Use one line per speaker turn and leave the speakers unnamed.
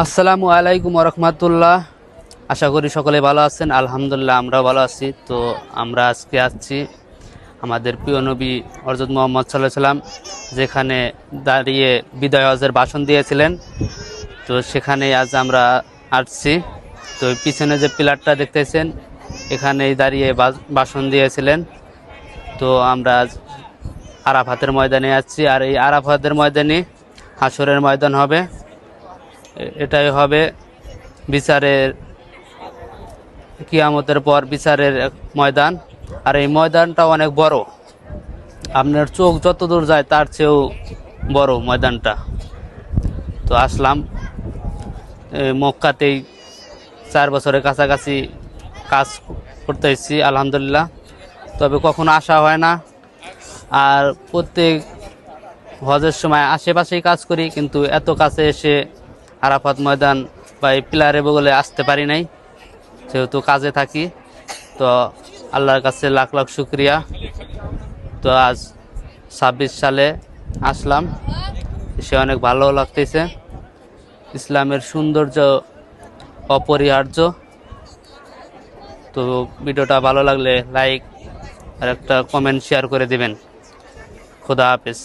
আসসালামু আলাইকুম রহমতুল্লাহ। আশা করি সকলে ভালো আছেন। আলহামদুলিল্লাহ আমরাও ভালো আছি। তো আমরা আজকে আসছি আমাদের প্রিয় নবী হযরত মুহাম্মদ সাল্লাল্লাহু আলাইহি সাল্লাম যেখানে দাঁড়িয়ে বিদায় হজের ভাষণ দিয়েছিলেন, তো সেখানে আজ আমরা আসছি। তো পিছনে যে পিলারটা দেখতেছেন এখানেই দাঁড়িয়ে ভাষণ দিয়েছিলেন। তো আমরা আজ আরাফাতের ময়দানে আসছি, আর এই আরাফাতের ময়দানে হাশরের ময়দান হবে। এটাই হবে বিচারের, কিয়ামতের পর বিচারের এক ময়দান। আর এই ময়দানটা অনেক বড়, আপনার চোখ যত দূর যায় তার চেয়েও বড় ময়দানটা। তো আসলাম মক্কাতেই 4 বছরের কাছাকাছি কাজ করতে এসেছি আলহামদুলিল্লাহ। তবে কখনো আসা হয় না, আর প্রত্যেক হজের সময় আশেপাশেই কাজ করি, কিন্তু এত কাছে এসে আরাফাত ময়দান বা এই পিলারে বগলে আসতে পারি নাই, যেহেতু কাজে থাকি। তো আল্লাহর কাছে লাখ লাখ শুক্রিয়া। তো আজ 26 সালে আসলাম, সে অনেক ভালো লাগতেছে। ইসলামের সৌন্দর্য অপরিহার্য। তো ভিডিওটা ভালো লাগলে লাইক আর একটা কমেন্ট শেয়ার করে দিবেন। খোদা হাফেজ।